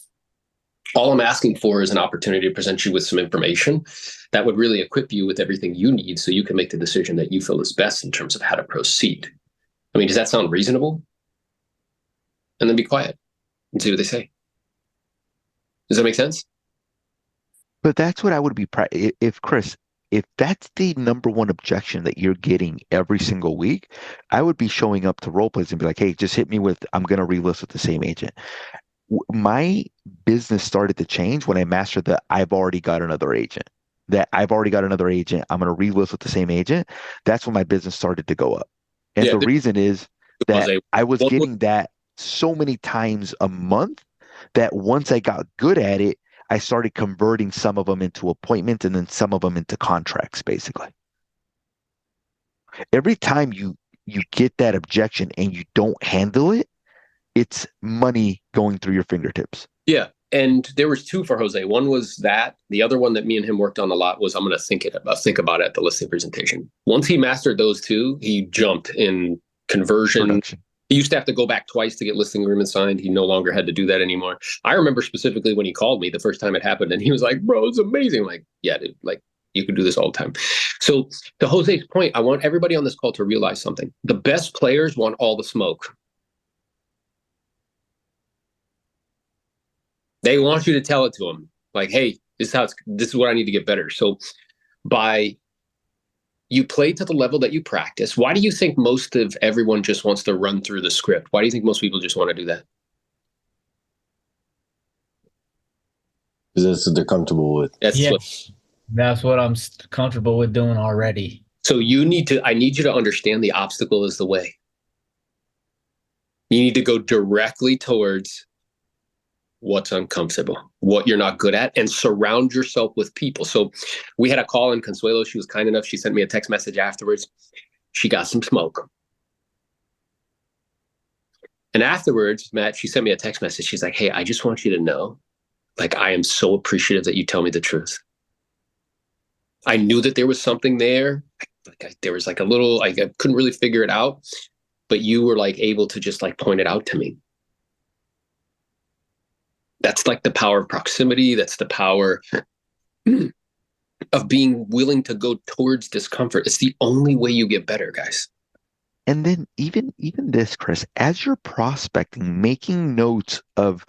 All I'm asking for is an opportunity to present you with some information that would really equip you with everything you need so you can make the decision that you feel is best in terms of how to proceed. I mean, does that sound reasonable? And then be quiet and see what they say. Does that make sense? But that's what I would be if Chris, if that's the number one objection that you're getting every single week, I would be showing up to role plays and be like, hey, just hit me with, I'm going to relist with the same agent. My business started to change when I mastered that I've already got another agent. I'm going to relist with the same agent. That's when my business started to go up. And the reason is that I was getting that so many times a month that once I got good at it, I started converting some of them into appointments and then some of them into contracts, basically. Every time you get that objection and you don't handle it, it's money going through your fingertips. Yeah. And there was two for Jose. One was that. The other one that me and him worked on a lot was I'm going to think about it at the listing presentation. Once he mastered those two, he jumped in conversion. Production. He used to have to go back twice to get listing agreements signed. He no longer had to do that anymore. I remember specifically when he called me the first time it happened, and he was like, bro, it's amazing. I'm like, yeah, dude, like you could do this all the time. So to Jose's point, I want everybody on this call to realize something. The best players want all the smoke. They want you to tell it to them. Like, hey, this is what I need to get better. So you play to the level that you practice. Why do you think most of everyone just wants to run through the script? Why do you think most people just want to do that? Because that's what they're comfortable with. That's what I'm comfortable with doing already. So I need you to understand the obstacle is the way. You need to go directly towards what's uncomfortable, what you're not good at, and surround yourself with people. So we had a call in Consuelo. She was kind enough. She sent me a text message afterwards. She got some smoke. And afterwards, Matt, she sent me a text message. She's like, hey, I just want you to know, like, I am so appreciative that you tell me the truth. I knew that there was something there. There was like a little, I couldn't really figure it out, but you were like able to just like point it out to me. That's like the power of proximity. That's the power of being willing to go towards discomfort. It's the only way you get better, guys. And then even this, Chris, as you're prospecting, making notes of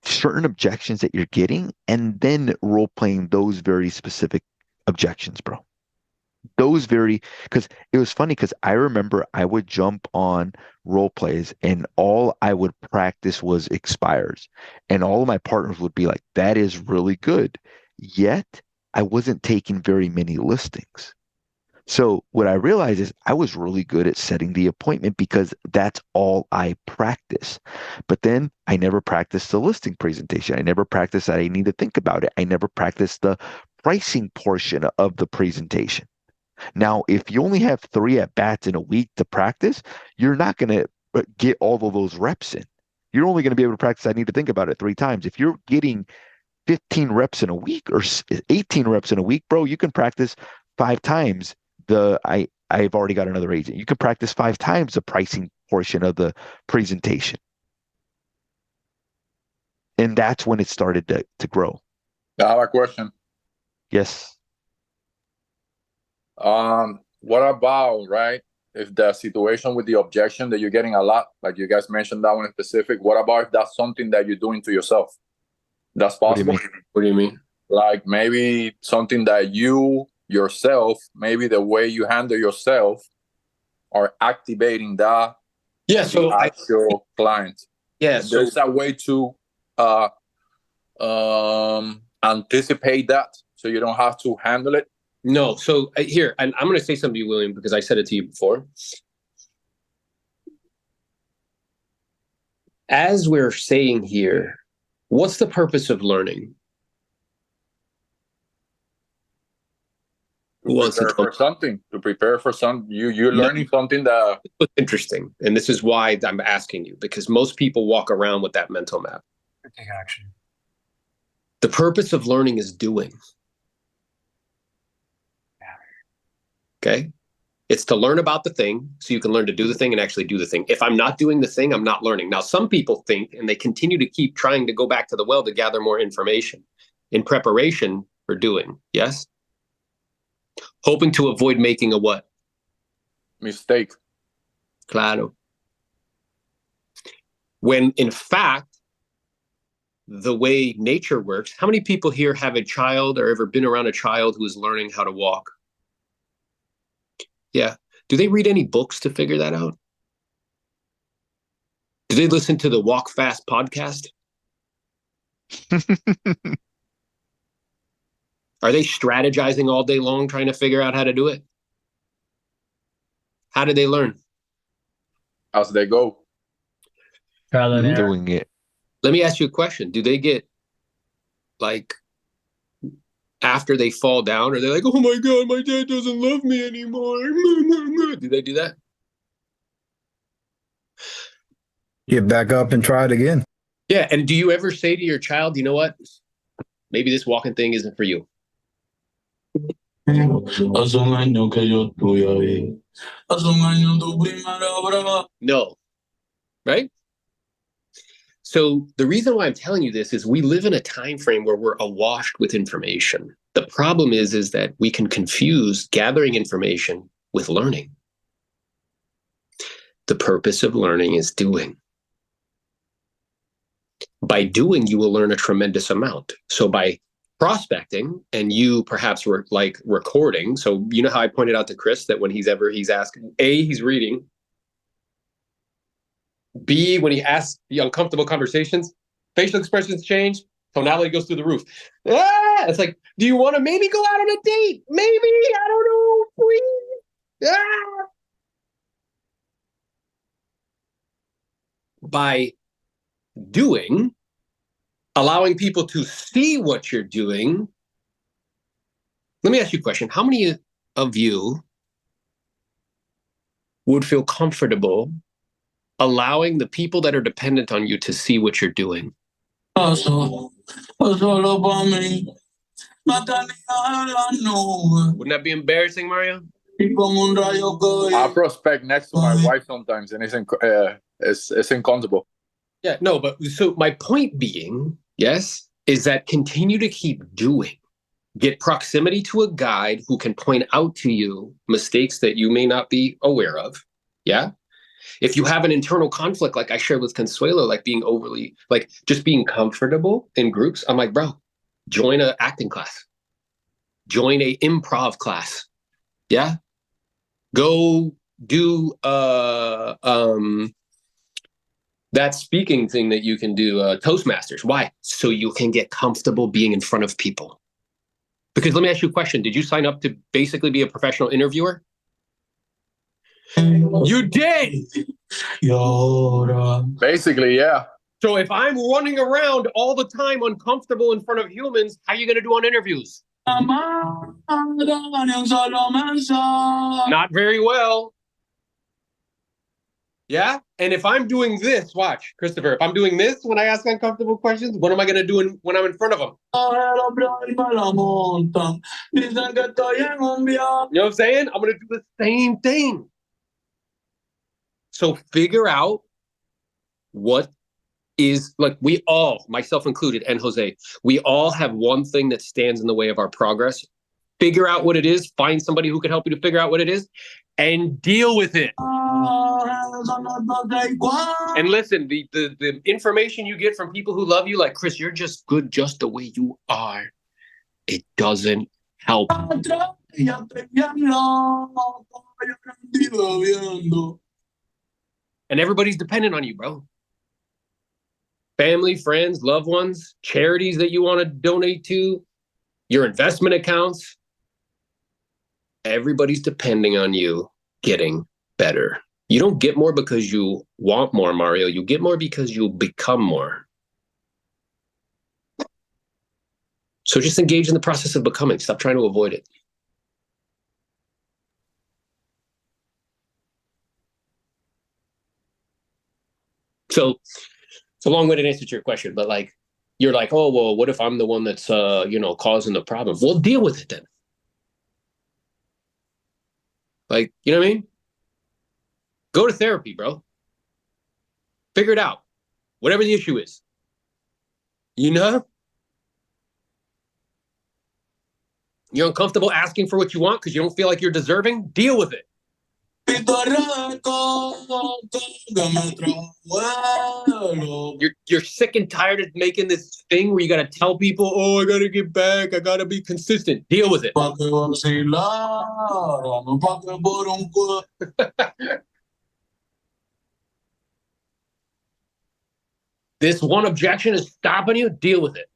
certain objections that you're getting, and then role playing those very specific objections, bro. Because it was funny because I remember I would jump on role plays and all I would practice was expires. And all of my partners would be like, that is really good. Yet I wasn't taking very many listings. So what I realized is I was really good at setting the appointment because that's all I practice. But then I never practiced the listing presentation. I never practiced that I need to think about it. I never practiced the pricing portion of the presentation. Now, if you only have 3 at-bats in a week to practice, you're not going to get all of those reps in. You're only going to be able to practice, I need to think about it 3 times. If you're getting 15 reps in a week or 18 reps in a week, bro, you can practice 5 times I've already got another agent. You can practice 5 times the pricing portion of the presentation. And that's when it started to grow. I have a question. Yes. What about, right, if the situation with the objection that you're getting a lot, like you guys mentioned that one in specific, what about if that's something that you're doing to yourself? That's possible? What do you mean? Like maybe something that you yourself, maybe the way you handle yourself are activating that actual client. Yeah. There's a way to anticipate that so you don't have to handle it. No. So here, and I'm going to say something to you, William, because I said it to you before. As we're saying here, what's the purpose of learning? To prepare for something. You're learning something that was interesting. And this is why I'm asking you, because most people walk around with that mental map. Take action. The purpose of learning is doing. Okay. It's to learn about the thing so you can learn to do the thing and actually do the thing. If I'm not doing the thing, I'm not learning. Now, some people think, and they continue to keep trying to go back to the well to gather more information in preparation for doing. Yes. Hoping to avoid making a what? Mistake. Claro. When in fact, the way nature works, how many people here have a child or ever been around a child who is learning how to walk? Yeah. Do they read any books to figure that out? Do they listen to the Walk Fast podcast? Are they strategizing all day long trying to figure out how to do it? How do they learn? As they go. Trial and error. Doing it. Let me ask you a question. Do they get, like, after they fall down, or they're like, oh my God, my dad doesn't love me anymore? Do they do that? Get back up and try it again. Yeah. And do you ever say to your child, you know what? Maybe this walking thing isn't for you. No. Right? So the reason why I'm telling you this is we live in a time frame where we're awash with information. The problem is that we can confuse gathering information with learning. The purpose of learning is doing. By doing, you will learn a tremendous amount. So by prospecting, and you perhaps were like recording. So you know how I pointed out to Chris that when he's asked, A, he's reading. B, when he asks the uncomfortable conversations, facial expressions change, tonality goes through the roof. It's like, do you want to maybe go out on a date? Maybe, I don't know, please. By doing, allowing people to see what you're doing. Let me ask you a question. How many of you would feel comfortable allowing the people that are dependent on you to see what you're doing? Wouldn't that be embarrassing, Mario? I prospect next to my wife sometimes, and it's uncomfortable. Yeah, no, but so my point being, yes, is that continue to keep doing. Get proximity to a guide who can point out to you mistakes that you may not be aware of. Yeah. If you have an internal conflict, like I shared with Consuelo, like being overly, like just being comfortable in groups, I'm like, bro, join an acting class. Join a improv class. Yeah. Go do that speaking thing that you can do, Toastmasters. Why? So you can get comfortable being in front of people. Because let me ask you a question. Did you sign up to basically be a professional interviewer? You did. Basically, yeah. So if I'm running around all the time uncomfortable in front of humans, how are you going to do on interviews? Not very well. Yeah? And if I'm doing this, watch, Christopher, if I'm doing this when I ask uncomfortable questions, what am I going to do when I'm in front of them? You know what I'm saying? I'm going to do the same thing. So figure out what is, like, we all, myself included, and Jose, we all have one thing that stands in the way of our progress. Figure out what it is, find somebody who can help you to figure out what it is, and deal with it. And listen, the information you get from people who love you, like, Chris, you're just good just the way you are. It doesn't help. And everybody's dependent on you, bro. Family, friends, loved ones, charities that you want to donate to, your investment accounts. Everybody's depending on you getting better. You don't get more because you want more, Mario. You get more because you become more. So just engage in the process of becoming. Stop trying to avoid it. So it's a long-winded answer to your question, but like, you're like, oh, well, what if I'm the one that's, causing the problem? Well, deal with it then. Like, you know what I mean? Go to therapy, bro. Figure it out. Whatever the issue is. You know? You're uncomfortable asking for what you want because you don't feel like you're deserving? Deal with it. You're sick and tired of making this thing where you got to tell people, oh, I got to get back. I got to be consistent. Deal with it. This one objection is stopping you. Deal with it.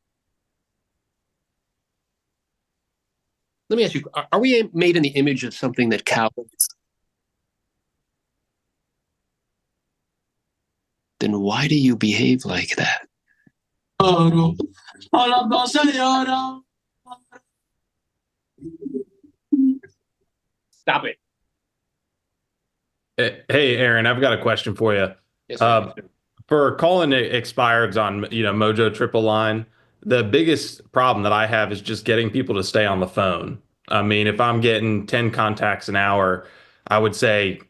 Let me ask you, are we made in the image of something that cows? Then why do you behave like that? Stop it. Hey, Aaron, I've got a question for you. Yes, For calling it expireds on, Mojo Triple Line, the biggest problem that I have is just getting people to stay on the phone. I mean, if I'm getting 10 contacts an hour, I would say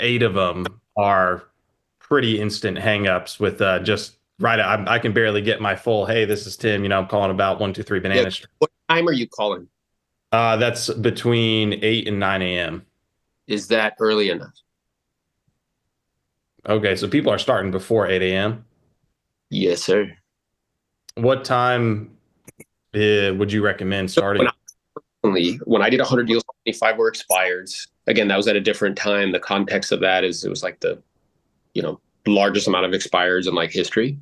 8 of them are pretty instant hangups with just right. I can barely get my full, hey, this is Tim, I'm calling about 123 Banana Street. What time are you calling? That's between 8 and 9 a.m. Is that early enough? Okay, so people are starting before 8 a.m. Yes, sir. What time would you recommend starting? When I did 100 deals, 25 were expireds. Again, that was at a different time. The context of that is it was like the, largest amount of expireds in like history.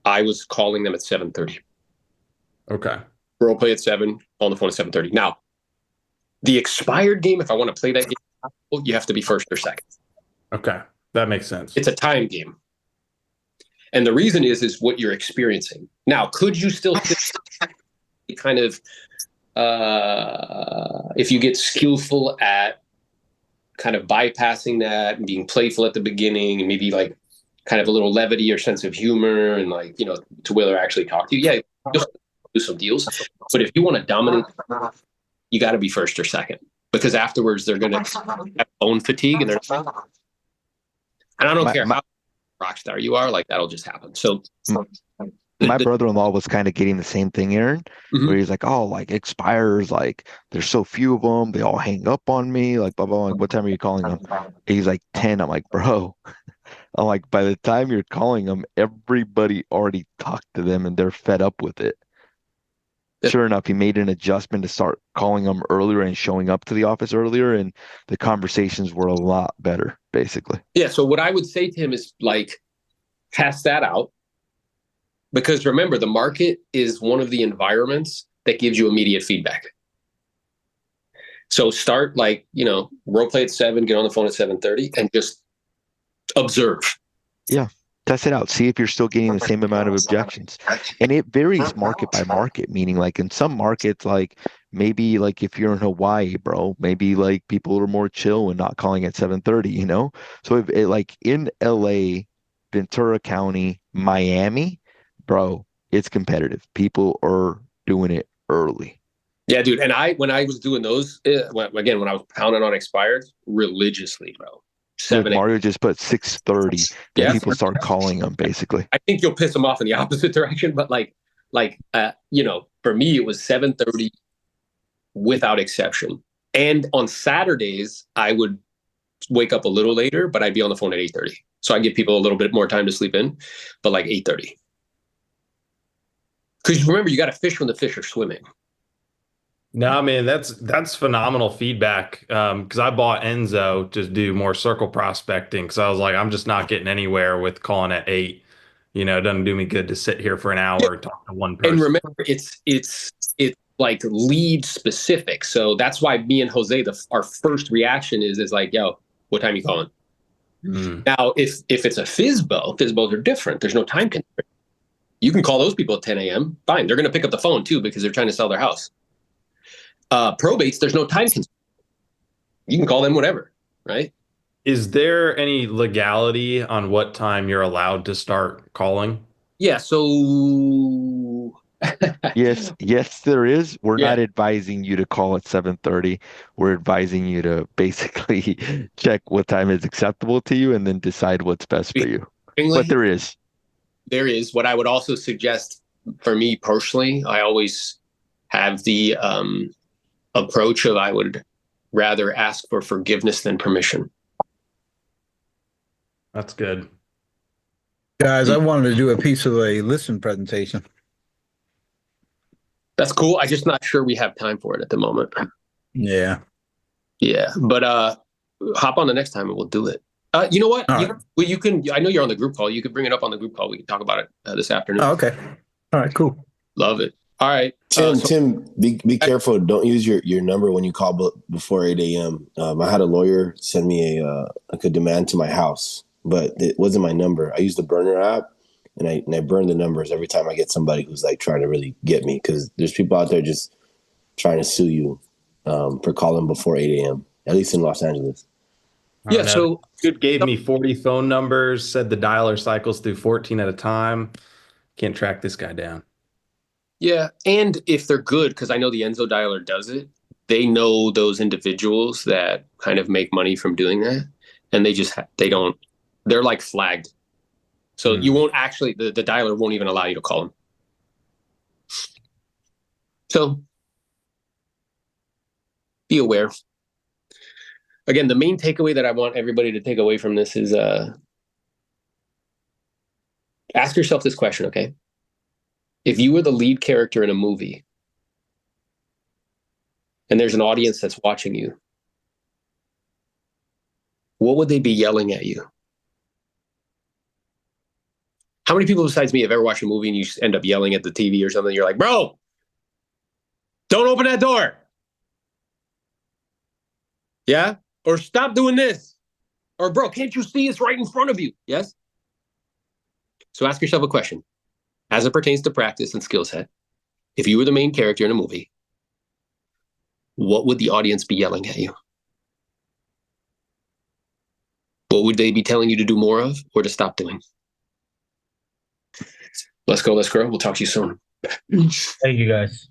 I was calling them at 7:30. Okay. Role play at 7, on the phone at 7:30. Now, the expired game, if I want to play that game, you have to be first or second. Okay. That makes sense. It's a time game. And the reason is what you're experiencing. Now, could you still kind of, if you get skillful at kind of bypassing that and being playful at the beginning and maybe like kind of a little levity or sense of humor and like, to where they actually talk to you. Yeah, you'll do some deals. But if you want to dominate, you got to be first or second because afterwards they're going to have phone fatigue and I don't care how rock star you are, like that'll just happen. So my brother-in-law was kind of getting the same thing, Aaron, where he's like, oh, like expires, like there's so few of them, they all hang up on me, like blah blah. Like, what time are you calling them? He's like 10. I'm like, bro. I'm like, by the time you're calling them, everybody already talked to them and they're fed up with it. Sure enough, he made an adjustment to start calling them earlier and showing up to the office earlier, and the conversations were a lot better, basically. Yeah. So what I would say to him is like, test that out. Because remember, the market is one of the environments that gives you immediate feedback. So start like, role play at 7, get on the phone at 7:30 and just observe. Yeah. Test it out. See if you're still getting the same amount of objections. And it varies market by market, meaning like in some markets, like maybe like if you're in Hawaii, bro, maybe like people are more chill and not calling at 7:30, So if it like in LA, Ventura County, Miami, bro, it's competitive. People are doing it early. Yeah, dude. And when I was doing those, when I was pounding on expired religiously, bro. Mario just put 6:30. Then people start calling them, basically. I think you'll piss them off in the opposite direction, but for me, it was 7:30 without exception. And on Saturdays, I would wake up a little later, but I'd be on the phone at 8:30. So I give people a little bit more time to sleep in, but like 8:30. Because remember, you got to fish when the fish are swimming. No, man, that's phenomenal feedback. Because I bought Enzo to do more circle prospecting. Because I was like, I'm just not getting anywhere with calling at 8. It doesn't do me good to sit here for an hour and talk to one person. And remember, it's like lead specific. So that's why me and Jose, our first reaction is like, yo, what time are you calling? Now, if it's a FSBO are different. There's no time constraint. You can call those people at 10 a.m. Fine. They're going to pick up the phone too because they're trying to sell their house. Probates, there's no time constraint. You can call them whatever, right? Is there any legality on what time you're allowed to start calling? Yeah, so yes, there is. We're not advising you to call at 7:30. We're advising you to basically check what time is acceptable to you and then decide what's best for you. But there is. There is. What I would also suggest for me personally, I always have the approach of I would rather ask for forgiveness than permission. That's good. Guys, I wanted to do a piece of a listen presentation. That's cool. I'm just not sure we have time for it at the moment. Yeah. Yeah, but hop on the next time and we'll do it. You know what? You can. I know you're on the group call. You could bring it up on the group call. We can talk about it this afternoon. Oh, okay. All right, cool. Love it. All right. Tim, be careful. Don't use your number when you call before 8 a.m. I had a lawyer send me a demand to my house, but it wasn't my number. I used the burner app, and I burn the numbers every time I get somebody who's like trying to really get me, because there's people out there just trying to sue you for calling before 8 a.m., at least in Los Angeles. Yeah, so dude gave me 40 phone numbers, said the dialer cycles through 14 at a time. Can't track this guy down. Yeah, and if they're good, because I know the Enzo dialer does it, they know those individuals that kind of make money from doing that, and they're like flagged. So you won't actually, the dialer won't even allow you to call them. So be aware. Again, the main takeaway that I want everybody to take away from this is ask yourself this question, okay? If you were the lead character in a movie and there's an audience that's watching you, what would they be yelling at you? How many people besides me have ever watched a movie and you end up yelling at the TV or something? You're like, bro, don't open that door. Yeah? Or stop doing this. Or, bro, can't you see it's right in front of you? Yes? So ask yourself a question. As it pertains to practice and skill set, if you were the main character in a movie, what would the audience be yelling at you? What would they be telling you to do more of or to stop doing? Let's go, let's grow. We'll talk to you soon. Thank you, guys.